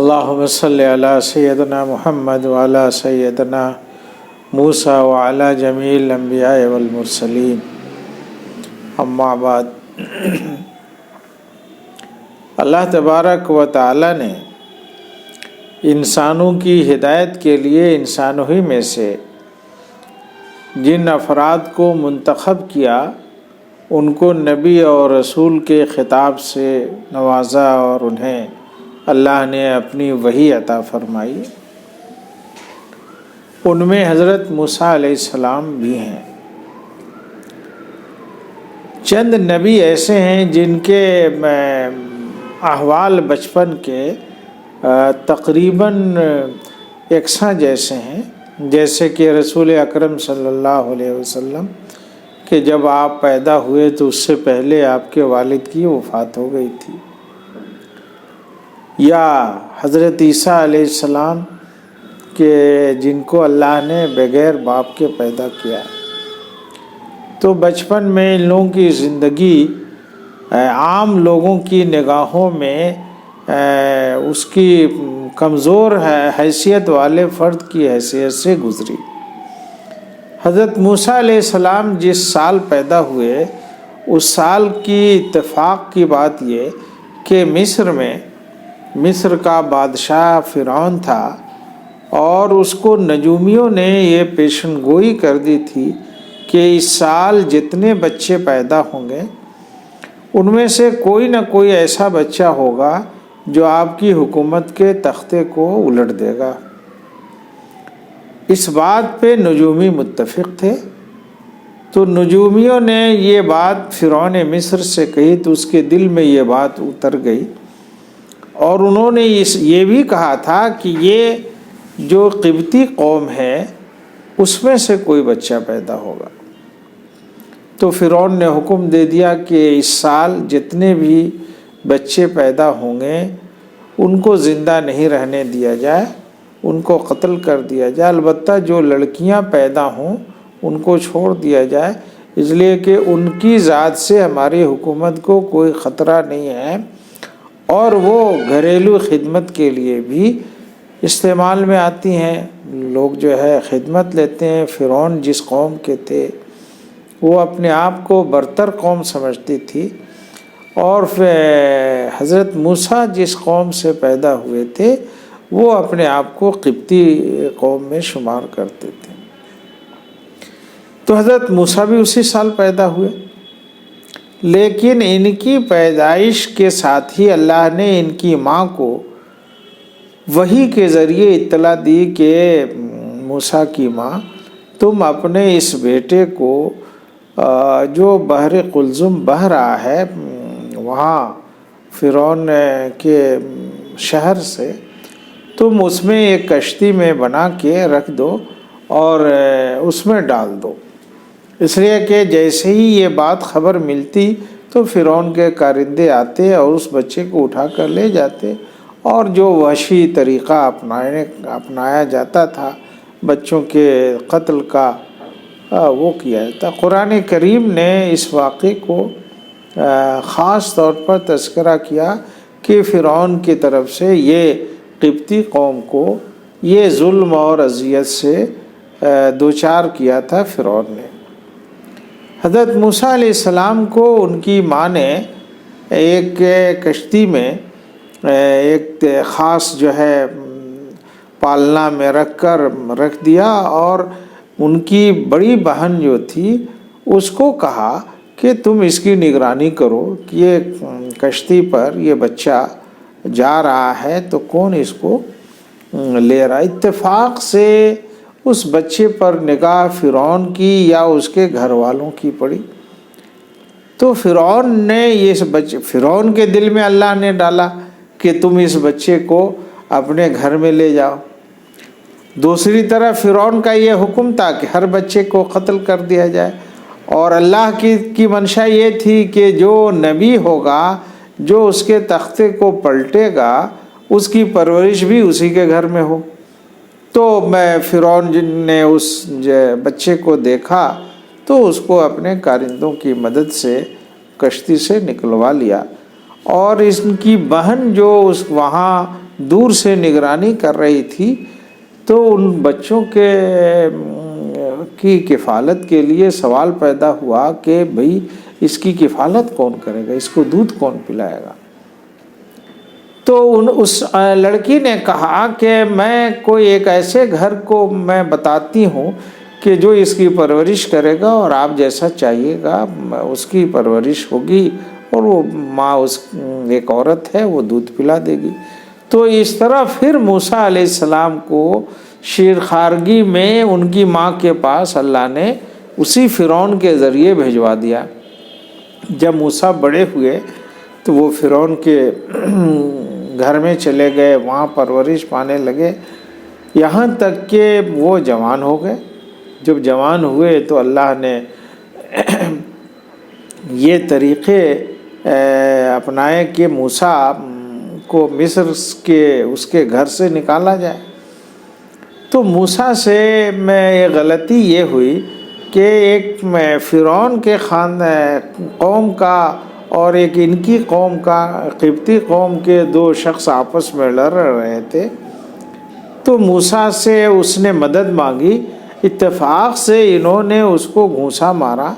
اللہم صلی علی سیدنا محمد وعلی سیدنا موسیٰ وعلی جمیع الانبیاء والمرسلین، اما بعد۔ اللہ تبارک و تعالی نے انسانوں کی ہدایت کے لیے انسانوں ہی میں سے جن افراد کو منتخب کیا ان کو نبی اور رسول کے خطاب سے نوازا اور انہیں اللہ نے اپنی وحی عطا فرمائی۔ ان میں حضرت موسیٰ علیہ السلام بھی ہیں۔ چند نبی ایسے ہیں جن کے احوال بچپن کے تقریباً یکساں جیسے ہیں، جیسے کہ رسول اکرم صلی اللہ علیہ وسلم کہ جب آپ پیدا ہوئے تو اس سے پہلے آپ کے والد کی وفات ہو گئی تھی، یا حضرت عیسیٰ علیہ السلام کہ جن کو اللہ نے بغیر باپ کے پیدا کیا۔ تو بچپن میں ان لوگوں کی زندگی عام لوگوں کی نگاہوں میں اس کی کمزور حیثیت والے فرد کی حیثیت سے گزری۔ حضرت موسیٰ علیہ السلام جس سال پیدا ہوئے اس سال کی اتفاق کی بات یہ کہ مصر کا بادشاہ فرعون تھا، اور اس کو نجومیوں نے یہ پیشن گوئی کر دی تھی کہ اس سال جتنے بچے پیدا ہوں گے ان میں سے کوئی نہ کوئی ایسا بچہ ہوگا جو آپ کی حکومت کے تختے کو الٹ دے گا۔ اس بات پہ نجومی متفق تھے، تو نجومیوں نے یہ بات فرعون مصر سے کہی تو اس کے دل میں یہ بات اتر گئی، اور انہوں نے یہ بھی کہا تھا کہ یہ جو قبطی قوم ہے اس میں سے کوئی بچہ پیدا ہوگا۔ تو فرعون نے حکم دے دیا کہ اس سال جتنے بھی بچے پیدا ہوں گے ان کو زندہ نہیں رہنے دیا جائے، ان کو قتل کر دیا جائے، البتہ جو لڑکیاں پیدا ہوں ان کو چھوڑ دیا جائے، اس لیے کہ ان کی ذات سے ہماری حکومت کو کوئی خطرہ نہیں ہے، اور وہ گھریلو خدمت کے لیے بھی استعمال میں آتی ہیں۔ لوگ جو ہے خدمت لیتے ہیں۔ فرعون جس قوم کے تھے وہ اپنے آپ کو برتر قوم سمجھتی تھی، اور حضرت موسیٰ جس قوم سے پیدا ہوئے تھے وہ اپنے آپ کو قبطی قوم میں شمار کرتے تھے۔ تو حضرت موسیٰ بھی اسی سال پیدا ہوئے، لیکن ان کی پیدائش کے ساتھ ہی اللہ نے ان کی ماں کو وحی کے ذریعے اطلاع دی کہ موسیٰ کی ماں، تم اپنے اس بیٹے کو جو بحر قلزم بہہ رہا ہے وہاں فرعون کے شہر سے، تم اس میں ایک کشتی میں بنا کے رکھ دو اور اس میں ڈال دو، اس لیے کہ جیسے ہی یہ بات خبر ملتی تو فرعون کے کارندے آتے اور اس بچے کو اٹھا کر لے جاتے، اور جو وحشی طریقہ اپنایا جاتا تھا بچوں کے قتل کا وہ کیا جاتا۔ قرآن کریم نے اس واقعے کو خاص طور پر تذکرہ کیا کہ فرعون کی طرف سے یہ قبطی قوم کو یہ ظلم اور اذیت سے دوچار کیا تھا فرعون نے۔ حضرت موسیٰ علیہ السلام کو ان کی ماں نے ایک کشتی میں ایک خاص جو ہے پالنا میں رکھ دیا، اور ان کی بڑی بہن جو تھی اس کو کہا کہ تم اس کی نگرانی کرو کہ یہ کشتی پر یہ بچہ جا رہا ہے تو کون اس کو لے رہا۔ اتفاق سے اس بچے پر نگاہ فرعون کی یا اس کے گھر والوں کی پڑی، تو فرعون کے دل میں اللہ نے ڈالا کہ تم اس بچے کو اپنے گھر میں لے جاؤ۔ دوسری طرف فرعون کا یہ حکم تھا کہ ہر بچے کو قتل کر دیا جائے، اور اللہ کی منشا یہ تھی کہ جو نبی ہوگا جو اس کے تختے کو پلٹے گا اس کی پرورش بھی اسی کے گھر میں ہو۔ تو فرعون جن نے اس بچے کو دیکھا تو اس کو اپنے کارندوں کی مدد سے کشتی سے نکلوا لیا، اور اس کی بہن جو وہاں دور سے نگرانی کر رہی تھی، تو ان بچوں کی کفالت کے لیے سوال پیدا ہوا کہ بھئی اس کی کفالت کون کرے گا، اس کو دودھ کون پلائے گا؟ تو اس لڑکی نے کہا کہ میں کوئی ایک ایسے گھر کو میں بتاتی ہوں کہ جو اس کی پرورش کرے گا، اور آپ جیسا چاہیے گا اس کی پرورش ہوگی، اور وہ ماں ایک عورت ہے، وہ دودھ پلا دے گی۔ تو اس طرح پھر موسیٰ علیہ السلام کو شیرخوارگی میں ان کی ماں کے پاس اللہ نے اسی فرعون کے ذریعے بھیجوا دیا۔ جب موسیٰ بڑے ہوئے تو وہ فرعون کے گھر میں چلے گئے، وہاں پرورش پانے لگے، یہاں تک کہ وہ جوان ہو گئے۔ جب جوان ہوئے تو اللہ نے یہ طریقے اپنائے کہ موسیٰ کو مصر کے اس کے گھر سے نکالا جائے۔ تو موسیٰ سے میں غلطی یہ ہوئی کہ ایک فرعون کے قوم کا اور ایک ان کی قوم کا، قبطی قوم کے دو شخص آپس میں لڑ رہے تھے، تو موسیٰ سے اس نے مدد مانگی، اتفاق سے انہوں نے اس کو گھونسا مارا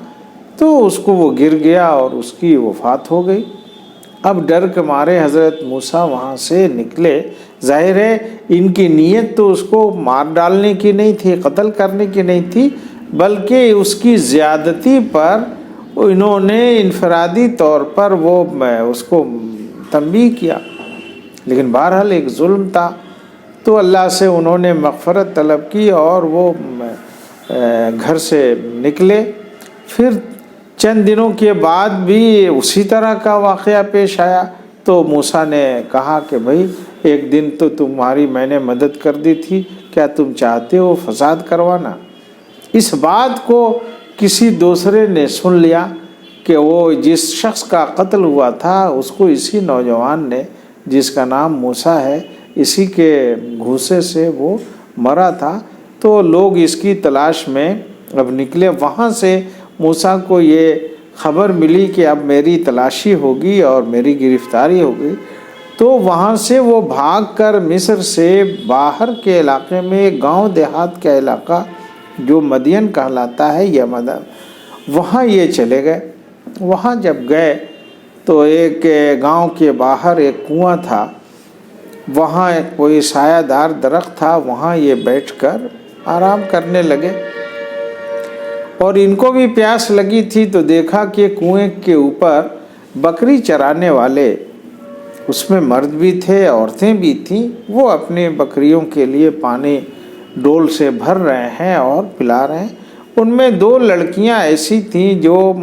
تو اس کو وہ گر گیا اور اس کی وفات ہو گئی۔ اب ڈر کے مارے حضرت موسیٰ وہاں سے نکلے۔ ظاہر ہے ان کی نیت تو اس کو مار ڈالنے کی نہیں تھی، قتل کرنے کی نہیں تھی، بلکہ اس کی زیادتی پر انہوں نے انفرادی طور پر وہ اس کو تنبیہ کیا، لیکن بہرحال ایک ظلم تھا۔ تو اللہ سے انہوں نے مغفرت طلب کی اور وہ گھر سے نکلے۔ پھر چند دنوں کے بعد بھی اسی طرح کا واقعہ پیش آیا، تو موسیٰ نے کہا کہ بھائی ایک دن تو تمہاری میں نے مدد کر دی تھی، کیا تم چاہتے ہو فساد کروانا؟ اس بات کو کسی دوسرے نے سن لیا کہ وہ جس شخص کا قتل ہوا تھا اس کو اسی نوجوان نے، جس کا نام موسیٰ ہے، اسی کے گھوسے سے وہ مرا تھا۔ تو لوگ اس کی تلاش میں اب نکلے۔ وہاں سے موسیٰ کو یہ خبر ملی کہ اب میری تلاشی ہوگی اور میری گرفتاری ہوگی، تو وہاں سے وہ بھاگ کر مصر سے باہر کے علاقے میں ایک گاؤں دیہات کا علاقہ جو مدین کہلاتا ہے، وہاں یہ چلے گئے۔ وہاں جب گئے تو ایک گاؤں کے باہر ایک کنواں تھا، وہاں ایک کوئی سایہ دار درخت تھا، وہاں یہ بیٹھ کر آرام کرنے لگے۔ اور ان کو بھی پیاس لگی تھی، تو دیکھا کہ کنویں کے اوپر بکری چرانے والے، اس میں مرد بھی تھے عورتیں بھی تھیں، وہ اپنے بکریوں کے لیے پانی ڈول سے بھر رہے ہیں اور پلا رہے ہیں۔ ان میں دو لڑکیاں ایسی تھیں جو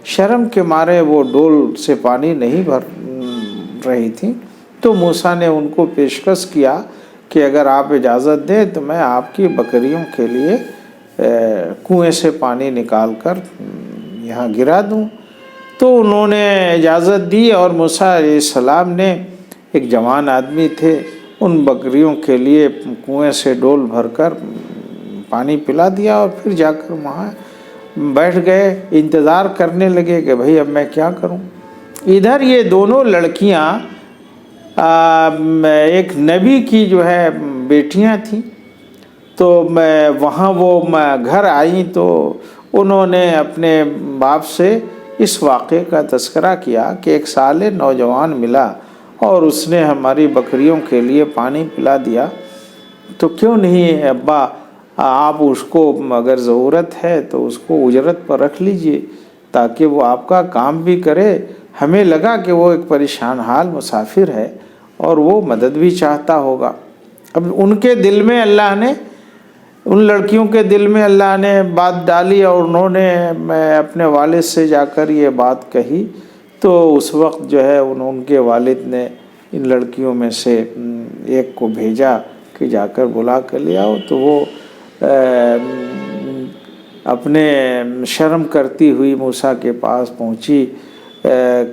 شرم کے مارے وہ ڈول سے پانی نہیں بھر رہی تھیں، تو موسیٰ نے ان کو پیشکش کیا کہ اگر آپ اجازت دیں تو میں آپ کی بکریوں کے لیے کنویں سے پانی نکال کر یہاں گرا دوں۔ تو انہوں نے اجازت دی، اور موسیٰ علیہ السلام نے، ایک جوان آدمی تھے، ان بکریوں کے لیے کنویں سے ڈول بھر کر پانی پلا دیا، اور پھر جا کر وہاں بیٹھ گئے، انتظار کرنے لگے کہ بھئی اب میں کیا کروں۔ ادھر یہ دونوں لڑکیاں ایک نبی کی جو ہے بیٹیاں تھیں، تو وہاں وہ گھر آئیں تو انہوں نے اپنے باپ سے اس واقعے کا تذکرہ کیا کہ ایک صالح نوجوان ملا اور اس نے ہماری بکریوں کے لیے پانی پلا دیا، تو کیوں نہیں ابا آپ اس کو اگر ضرورت ہے تو اس کو اجرت پر رکھ لیجئے تاکہ وہ آپ کا کام بھی کرے۔ ہمیں لگا کہ وہ ایک پریشان حال مسافر ہے اور وہ مدد بھی چاہتا ہوگا۔ اب ان کے دل میں اللہ نے، ان لڑکیوں کے دل میں اللہ نے بات ڈالی، اور انہوں نے اپنے والد سے جا کر یہ بات کہی، تو اس وقت جو ہے ان کے والد نے ان لڑکیوں میں سے ایک کو بھیجا کہ جا کر بلا کر لے آؤ۔ تو وہ اپنے شرم کرتی ہوئی موسیٰ کے پاس پہنچی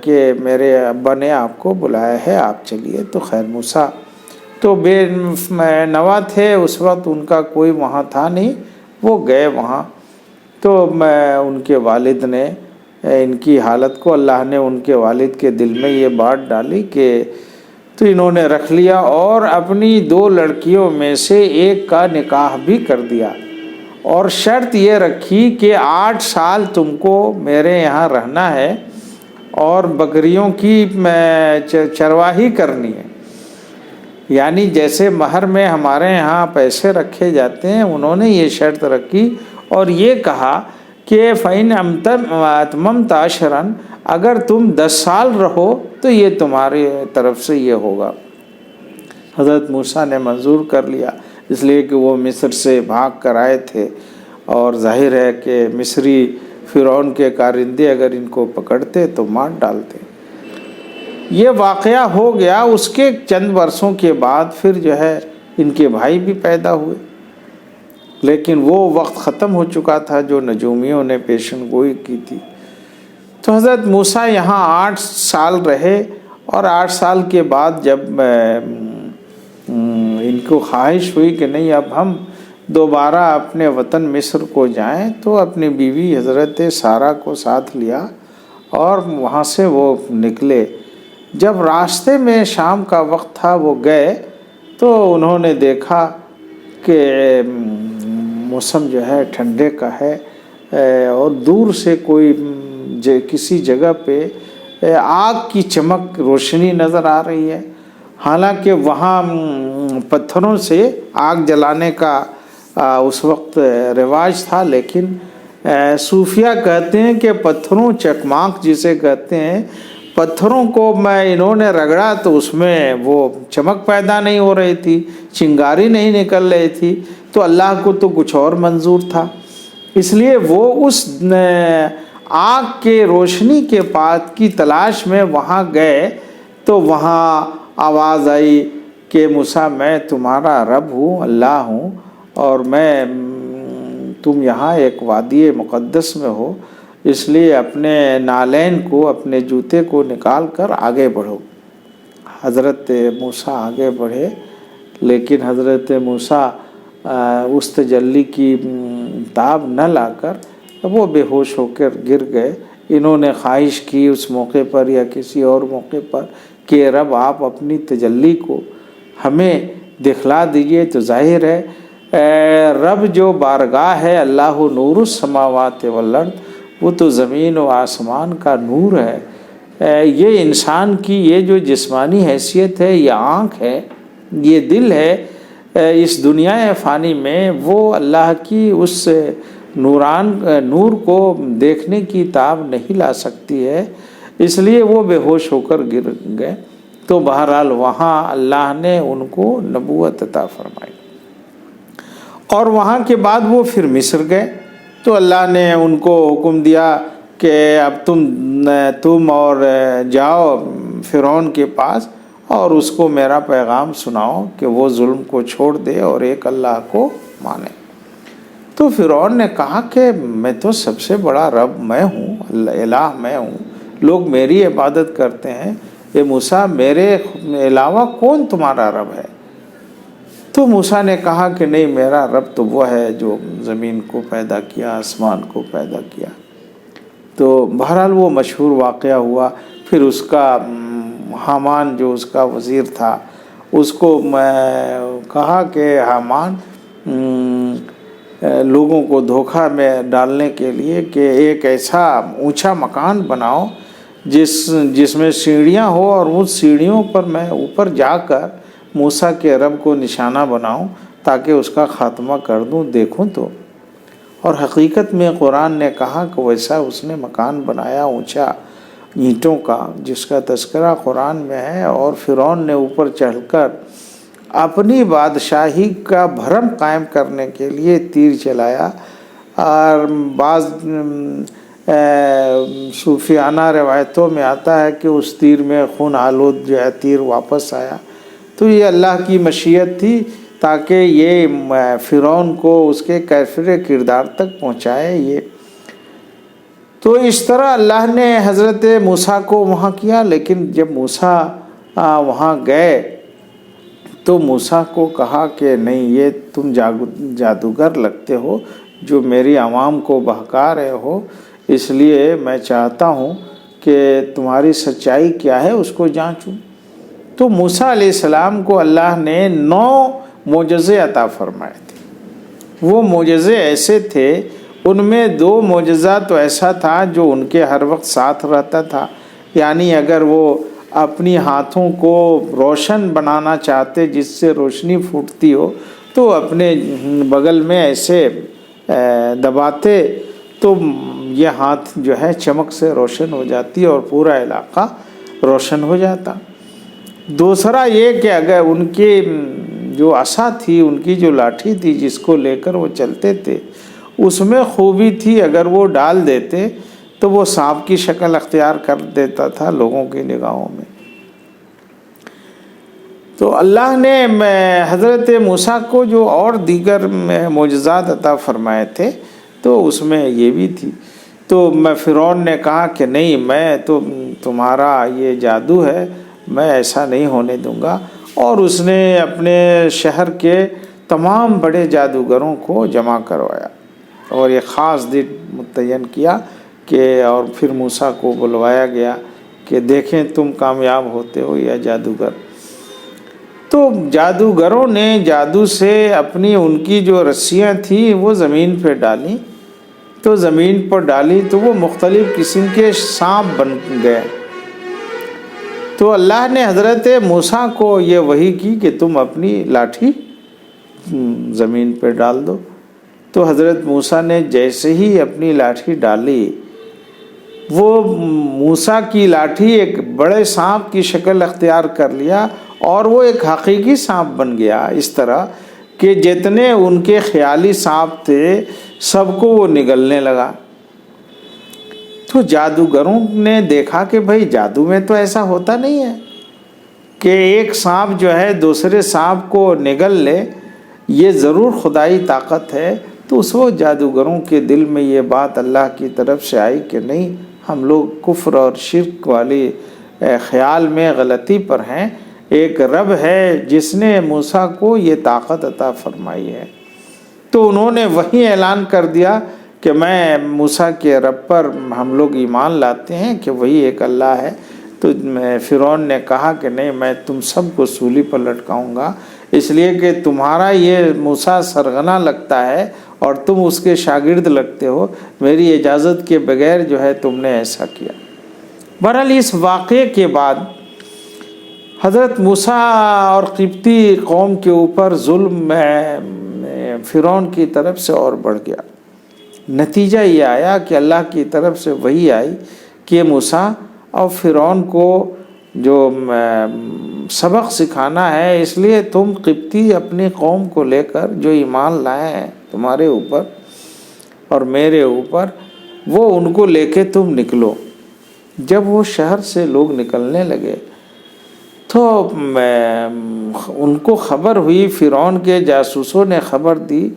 کہ میرے ابا نے آپ کو بلایا ہے، آپ چلیے۔ تو خیر موسیٰ تو بے نوا تھے اس وقت، ان کا کوئی وہاں تھا نہیں، وہ گئے وہاں۔ تو ان کے والد نے ان کی حالت کو، اللہ نے ان کے والد کے دل میں یہ بات ڈالی کہ تو انہوں نے رکھ لیا اور اپنی 2 لڑکیوں میں سے ایک کا نکاح بھی کر دیا، اور شرط یہ رکھی کہ 8 سال تم کو میرے یہاں رہنا ہے اور بکریوں کی چرواہی کرنی ہے۔ یعنی جیسے مہر میں ہمارے یہاں پیسے رکھے جاتے ہیں، انہوں نے یہ شرط رکھی اور یہ کہا کہ فَإِنْ أَتْمَمْتَ عَشْرًا، اگر تم 10 سال رہو تو یہ تمہاری طرف سے یہ ہوگا۔ حضرت موسیٰ نے منظور کر لیا، اس لیے کہ وہ مصر سے بھاگ کر آئے تھے، اور ظاہر ہے کہ مصری فرعون کے کارندے اگر ان کو پکڑتے تو مار ڈالتے۔ یہ واقعہ ہو گیا۔ اس کے چند برسوں کے بعد پھر جو ہے ان کے بھائی بھی پیدا ہوئے، لیکن وہ وقت ختم ہو چکا تھا جو نجومیوں نے پیشن گوئی کی تھی۔ تو حضرت موسیٰ یہاں 8 سال رہے، اور 8 سال کے بعد جب ان کو خواہش ہوئی کہ نہیں اب ہم دوبارہ اپنے وطن مصر کو جائیں، تو اپنی بیوی حضرت سارہ کو ساتھ لیا اور وہاں سے وہ نکلے۔ جب راستے میں شام کا وقت تھا وہ گئے تو انہوں نے دیکھا کہ موسم جو ہے ٹھنڈے کا ہے، اور دور سے کوئی کسی جگہ پہ آگ کی چمک روشنی نظر آ رہی ہے۔ حالانکہ وہاں پتھروں سے آگ جلانے کا اس وقت رواج تھا، لیکن صوفیہ کہتے ہیں کہ پتھروں چکماک جسے کہتے ہیں، پتھروں کو انہوں نے رگڑا تو اس میں وہ چمک پیدا نہیں ہو رہی تھی، چنگاری نہیں نکل رہی تھی، تو اللہ کو تو کچھ اور منظور تھا، اس لیے وہ اس آگ کے روشنی کے پاس کی تلاش میں وہاں گئے۔ تو وہاں آواز آئی کہ موسیٰ میں تمہارا رب ہوں، اللہ ہوں، اور میں تم یہاں ایک وادی مقدس میں ہو، اس لیے اپنے نالین کو، اپنے جوتے کو نکال کر آگے بڑھو۔ حضرت موسیٰ آگے بڑھے، لیکن حضرت موسیٰ اس تجلی کی تاب نہ لا کر وہ بے ہوش ہو کر گر گئے۔ انہوں نے خواہش کی اس موقع پر یا کسی اور موقع پر کہ رب آپ اپنی تجلی کو ہمیں دکھلا دیجئے، تو ظاہر ہے رب جو بارگاہ ہے، اللہ نور السماوات والارض، وہ تو زمین و آسمان کا نور ہے۔ یہ انسان کی یہ جو جسمانی حیثیت ہے، یہ آنکھ ہے، یہ دل ہے، اس دنیا فانی میں وہ اللہ کی اس نور کو دیکھنے کی تاب نہیں لا سکتی ہے، اس لیے وہ بے ہوش ہو کر گر گئے۔ تو بہرحال وہاں اللہ نے ان کو نبوت عطا فرمائی، اور وہاں کے بعد وہ پھر مصر گئے۔ تو اللہ نے ان کو حکم دیا کہ اب تم اور جاؤ فرعون کے پاس اور اس کو میرا پیغام سناؤ کہ وہ ظلم کو چھوڑ دے اور ایک اللہ کو مانے۔ تو فرعون نے کہا کہ میں تو سب سے بڑا رب میں ہوں، الہ میں ہوں، لوگ میری عبادت کرتے ہیں، اے موسیٰ میرے علاوہ کون تمہارا رب ہے؟ تو موسیٰ نے کہا کہ نہیں، میرا رب تو وہ ہے جو زمین کو پیدا کیا، آسمان کو پیدا کیا۔ تو بہرحال وہ مشہور واقعہ ہوا۔ پھر اس کا حامان جو اس کا وزیر تھا، اس کو کہا کہ حامان لوگوں کو دھوکہ میں ڈالنے کے لیے کہ ایک ایسا اونچا مکان بناؤ جس میں سیڑھیاں ہو، اور اس سیڑھیوں پر میں اوپر جا کر موسیٰ کے رب کو نشانہ بناؤں تاکہ اس کا خاتمہ کر دوں، دیکھوں تو۔ اور حقیقت میں قرآن نے کہا کہ ویسا اس نے مکان بنایا اونچا اینٹوں کا، جس کا تذکرہ قرآن میں ہے، اور فرعون نے اوپر چڑھ کر اپنی بادشاہی کا بھرم قائم کرنے کے لیے تیر چلایا۔ اور بعض صوفیانہ روایتوں میں آتا ہے کہ اس تیر میں خون آلود جو ہے تیر واپس آیا۔ تو یہ اللہ کی مشیت تھی تاکہ یہ فرعون کو اس کے کافر کردار تک پہنچائے۔ یہ تو اس طرح اللہ نے حضرت موسیٰ کو وہاں کیا۔ لیکن جب موسیٰ وہاں گئے تو موسیٰ کو کہا کہ نہیں، یہ تم جادوگر لگتے ہو جو میری عوام کو بہکا رہے ہو، اس لیے میں چاہتا ہوں کہ تمہاری سچائی کیا ہے اس کو جانچوں۔ تو موسیٰ علیہ السلام کو اللہ نے 9 معجزے عطا فرمائے تھے۔ وہ معجزے ایسے تھے، ان میں 2 معجزہ تو ایسا تھا جو ان کے ہر وقت ساتھ رہتا تھا، یعنی اگر وہ اپنی ہاتھوں کو روشن بنانا چاہتے جس سے روشنی پھوٹتی ہو تو اپنے بغل میں ایسے دباتے تو یہ ہاتھ جو ہے چمک سے روشن ہو جاتی اور پورا علاقہ روشن ہو جاتا۔ دوسرا یہ کہ اگر ان کی جو عصا تھی، ان کی جو لاٹھی تھی جس کو لے کر وہ چلتے تھے، اس میں خوبی تھی، اگر وہ ڈال دیتے تو وہ سانپ کی شکل اختیار کر دیتا تھا لوگوں کی نگاہوں میں۔ تو اللہ نے حضرت موسیٰ کو جو اور دیگر معجزات عطا فرمائے تھے تو اس میں یہ بھی تھی۔ تو فرعون نے کہا کہ نہیں، میں تو تمہارا یہ جادو ہے، میں ایسا نہیں ہونے دوں گا، اور اس نے اپنے شہر کے تمام بڑے جادوگروں کو جمع کروایا اور یہ خاص دن متعین کیا کہ اور پھر موسیٰ کو بلوایا گیا کہ دیکھیں تم کامیاب ہوتے ہو یا جادوگر۔ تو جادوگروں نے جادو سے اپنی ان کی جو رسیاں تھیں وہ زمین پہ ڈالیں، تو زمین پر ڈالی تو وہ مختلف قسم کے سانپ بن گئے۔ تو اللہ نے حضرت موسیٰ کو یہ وحی کی کہ تم اپنی لاٹھی زمین پہ ڈال دو۔ تو حضرت موسیٰ نے جیسے ہی اپنی لاٹھی ڈالی، وہ موسیٰ کی لاٹھی ایک بڑے سانپ کی شکل اختیار کر لیا اور وہ ایک حقیقی سانپ بن گیا، اس طرح کہ جتنے ان کے خیالی سانپ تھے سب کو وہ نگلنے لگا۔ تو جادوگروں نے دیکھا کہ بھائی جادو میں تو ایسا ہوتا نہیں ہے کہ ایک سانپ جو ہے دوسرے سانپ کو نگل لے، یہ ضرور خدائی طاقت ہے۔ تو اس وقت جادوگروں کے دل میں یہ بات اللہ کی طرف سے آئی کہ نہیں، ہم لوگ کفر اور شرک والی خیال میں غلطی پر ہیں، ایک رب ہے جس نے موسیٰ کو یہ طاقت عطا فرمائی ہے۔ تو انہوں نے وہی اعلان کر دیا کہ میں موسیٰ کے رب پر ہم لوگ ایمان لاتے ہیں کہ وہی ایک اللہ ہے۔ تو فرعون نے کہا کہ نہیں، میں تم سب کو سولی پر لٹکاؤں گا، اس لیے کہ تمہارا یہ موسیٰ سرغنہ لگتا ہے اور تم اس کے شاگرد لگتے ہو، میری اجازت کے بغیر جو ہے تم نے ایسا کیا۔ بہرحال اس واقعے کے بعد حضرت موسیٰ اور قبطی قوم کے اوپر ظلم فرعون کی طرف سے اور بڑھ گیا۔ نتیجہ یہ آیا کہ اللہ کی طرف سے وحی آئی کہ موسیٰ اور فرعون کو جو سبق سکھانا ہے، اس لیے تم قبطی اپنی قوم کو لے کر جو ایمان لائے ہیں تمہارے اوپر اور میرے اوپر، وہ ان کو لے کے تم نکلو۔ جب وہ شہر سے لوگ نکلنے لگے تو ان کو خبر ہوئی، فرعون کے جاسوسوں نے خبر دی،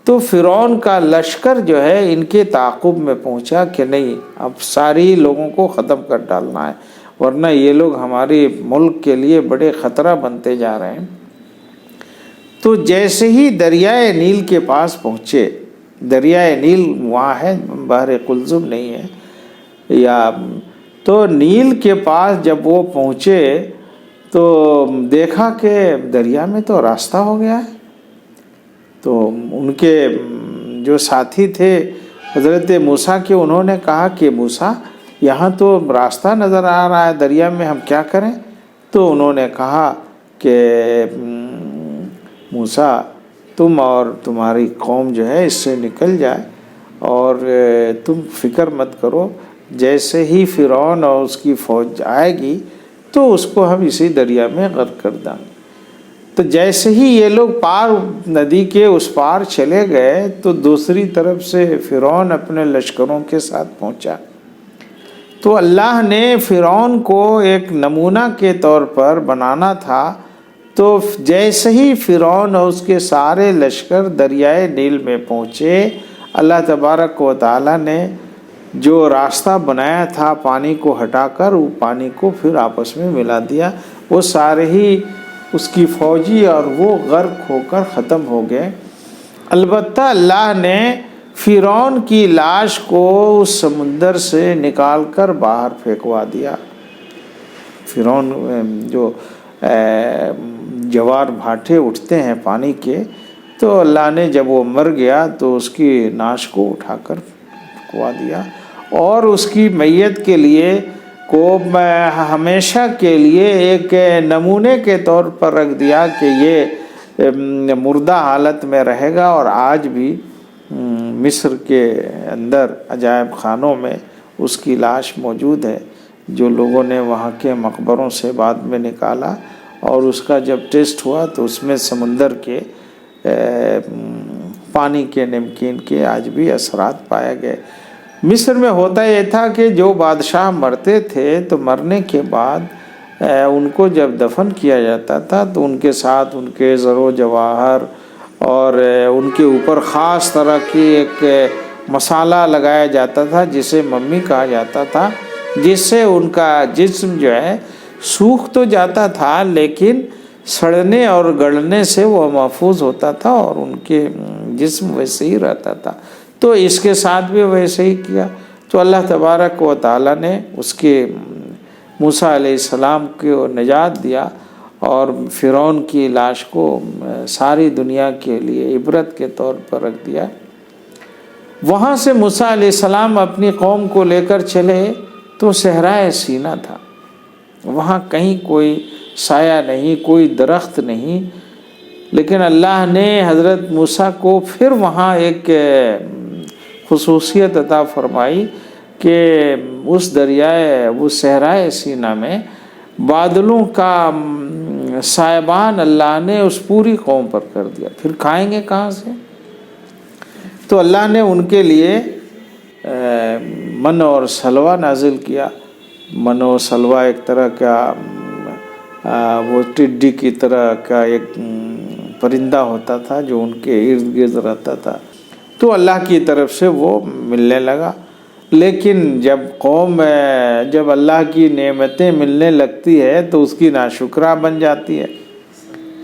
تو فرعون کا لشکر جو ہے ان کے تعاقب میں پہنچا کہ نہیں، اب ساری لوگوں کو ختم کر ڈالنا ہے، ورنہ یہ لوگ ہمارے ملک کے لیے بڑے خطرہ بنتے جا رہے ہیں۔ تو جیسے ہی دریائے نیل کے پاس پہنچے، دریائے نیل وہاں ہے، بحر قلزم نہیں ہے، تو نیل کے پاس جب وہ پہنچے تو دیکھا کہ دریا میں تو راستہ ہو گیا ہے۔ تو ان کے جو ساتھی تھے حضرت موسیٰ کے، انہوں نے کہا کہ موسیٰ، یہاں تو راستہ نظر آ رہا ہے دریا میں، ہم کیا کریں؟ تو انہوں نے کہا کہ موسیٰ، تم اور تمہاری قوم جو ہے اس سے نکل جائے اور تم فکر مت کرو، جیسے ہی فرعون اور اس کی فوج آئے گی تو اس کو ہم اسی دریا میں غرق کر دیں گے۔ تو جیسے ہی یہ لوگ پار ندی کے اس پار چلے گئے تو دوسری طرف سے فرعون اپنے لشکروں کے ساتھ پہنچا۔ تو اللہ نے فرعون کو ایک نمونہ کے طور پر بنانا تھا، تو جیسے ہی فرعون اور اس کے سارے لشکر دریائے نیل میں پہنچے، اللہ تبارک و تعالیٰ نے جو راستہ بنایا تھا پانی کو ہٹا کر، وہ پانی کو پھر آپس میں ملا دیا، وہ سارے ہی اس کی فوجی اور وہ غرق ہو کر ختم ہو گئے۔ البتہ اللہ نے فرعون کی لاش کو اس سمندر سے نکال کر باہر پھینکوا دیا۔ فرعون جو جوار بھاٹے اٹھتے ہیں پانی کے، تو اللہ نے جب وہ مر گیا تو اس کی ناش کو اٹھا کر پھینکوا دیا، اور اس کی میت کے لیے کو ہمیشہ کے لیے ایک نمونے کے طور پر رکھ دیا کہ یہ مردہ حالت میں رہے گا، اور آج بھی مصر کے اندر عجائب خانوں میں اس کی لاش موجود ہے، جو لوگوں نے وہاں کے مقبروں سے بعد میں نکالا، اور اس کا جب ٹیسٹ ہوا تو اس میں سمندر کے پانی کے نمکین کے آج بھی اثرات پائے گئے۔ مصر میں ہوتا یہ تھا کہ جو بادشاہ مرتے تھے تو مرنے کے بعد ان کو جب دفن کیا جاتا تھا تو ان کے ساتھ ان کے زر و جواہر اور ان کے اوپر خاص طرح کی ایک مسالہ لگایا جاتا تھا جسے ممی کہا جاتا تھا، جس سے ان کا جسم جو ہے سوکھ تو جاتا تھا لیکن سڑنے اور گلنے سے وہ محفوظ ہوتا تھا، اور ان کے جسم ویسے ہی رہتا تھا۔ تو اس کے ساتھ بھی ویسے ہی کیا، تو اللہ تبارک و تعالیٰ نے اس کے موسیٰ علیہ السلام کو نجات دیا، اور فرعون کی لاش کو ساری دنیا کے لیے عبرت کے طور پر رکھ دیا۔ وہاں سے موسیٰ علیہ السلام اپنی قوم کو لے کر چلے تو صحرائے سینا تھا، وہاں کہیں کوئی سایہ نہیں، کوئی درخت نہیں، لیکن اللہ نے حضرت موسیٰ کو پھر وہاں ایک خصوصیت عطا فرمائی کہ اس دریائے، اس صحرائے سینا میں بادلوں کا سائبان اللہ نے اس پوری قوم پر کر دیا، پھر کھائیں گے کہاں سے؟ تو اللہ نے ان کے لیے من اور سلوہ نازل کیا۔ من و سلوہ ایک طرح کا وہ ٹڈی کی طرح کا ایک پرندہ ہوتا تھا جو ان کے ارد گرد رہتا تھا، تو اللہ کی طرف سے وہ ملنے لگا۔ لیکن جب اللہ کی نعمتیں ملنے لگتی ہے تو اس کی ناشکرہ بن جاتی ہے۔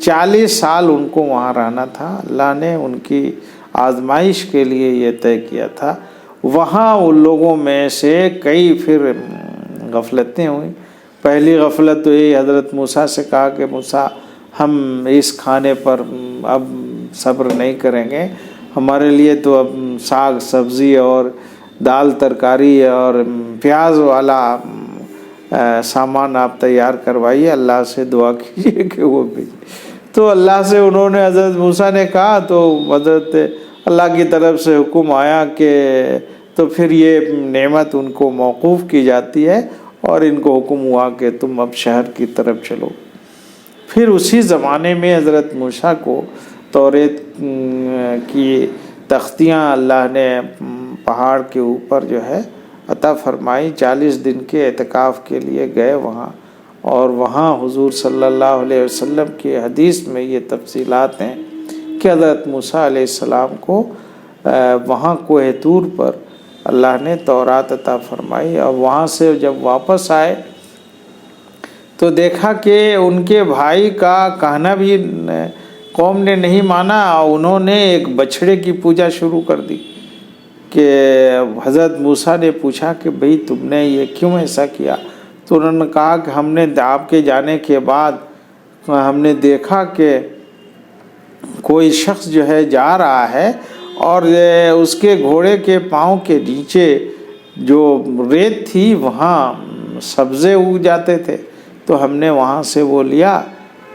40 سال ان کو وہاں رہنا تھا، اللہ نے ان کی آزمائش کے لیے یہ طے کیا تھا۔ وہاں ان لوگوں میں سے کئی پھر غفلتیں ہوئیں۔ پہلی غفلت تو یہ حضرت موسیٰ سے کہا کہ موسیٰ ہم اس کھانے پر اب صبر نہیں کریں گے، ہمارے لیے تو اب ساگ سبزی اور دال ترکاری اور پیاز والا سامان آپ تیار کروائیے، اللہ سے دعا کیجیے کہ وہ بھیجے۔ تو اللہ سے انہوں نے، حضرت موسیٰ نے کہا تو حضرت اللہ کی طرف سے حکم آیا کہ تو پھر یہ نعمت ان کو موقوف کی جاتی ہے، اور ان کو حکم ہوا کہ تم اب شہر کی طرف چلو۔ پھر اسی زمانے میں حضرت موسیٰ کو توریت کی تختیاں اللہ نے پہاڑ کے اوپر جو ہے عطا فرمائی۔ 40 دن کے اعتکاف کے لیے گئے وہاں، اور وہاں حضور صلی اللہ علیہ وسلم کی حدیث میں یہ تفصیلات ہیں کہ حضرت موسیٰ علیہ السلام کو وہاں کوہ طور پر اللہ نے تورات عطا فرمائی، اور وہاں سے جب واپس آئے تو دیکھا کہ ان کے بھائی کا کہنا بھی قوم نے نہیں مانا، اور انہوں نے ایک بچھڑے کی پوجا شروع کر دی۔ کہ حضرت موسیٰ نے پوچھا کہ بھئی تم نے یہ کیوں ایسا کیا؟ تو انہوں نے کہا کہ ہم نے آپ کے جانے کے بعد ہم نے دیکھا کہ کوئی شخص جو ہے جا رہا ہے، اور اس کے گھوڑے کے پاؤں کے نیچے جو ریت تھی وہاں سبزے اگ جاتے تھے، تو ہم نے وہاں سے وہ لیا،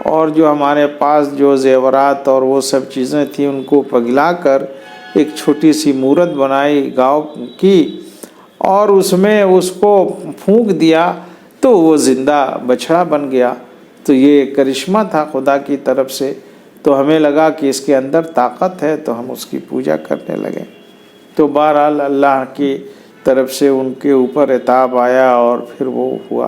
اور جو ہمارے پاس جو زیورات اور وہ سب چیزیں تھیں ان کو پگھلا کر ایک چھوٹی سی مورت بنائی گاؤں کی، اور اس میں اس کو پھونک دیا تو وہ زندہ بچڑا بن گیا۔ تو یہ کرشمہ تھا خدا کی طرف سے، تو ہمیں لگا کہ اس کے اندر طاقت ہے، تو ہم اس کی پوجا کرنے لگے۔ تو بہرحال اللہ کی طرف سے ان کے اوپر عتاب آیا، اور پھر وہ ہوا۔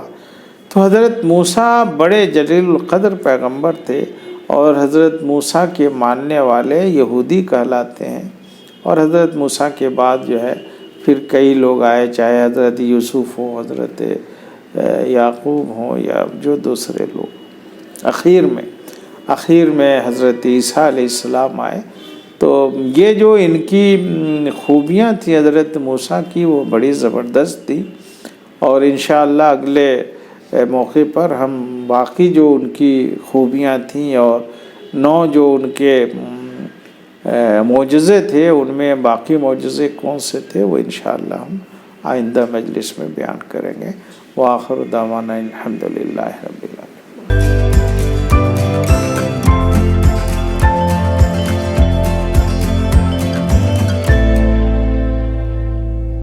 تو حضرت موسیٰ بڑے جلیل القدر پیغمبر تھے، اور حضرت موسیٰ کے ماننے والے یہودی کہلاتے ہیں، اور حضرت موسیٰ کے بعد جو ہے پھر کئی لوگ آئے، چاہے حضرت یوسف ہو، حضرت یعقوب ہوں، یا جو دوسرے لوگ۔ اخیر میں حضرت عیسیٰ علیہ السلام آئے۔ تو یہ جو ان کی خوبیاں تھیں حضرت موسیٰ کی، وہ بڑی زبردست تھی، اور انشاءاللہ اگلے موقع پر ہم باقی جو ان کی خوبیاں تھیں اور 9 جو ان کے معجزے تھے، ان میں باقی معجزے کون سے تھے وہ انشاءاللہ ہم آئندہ مجلس میں بیان کریں گے۔ وآخر دعوانا الحمدللہ رب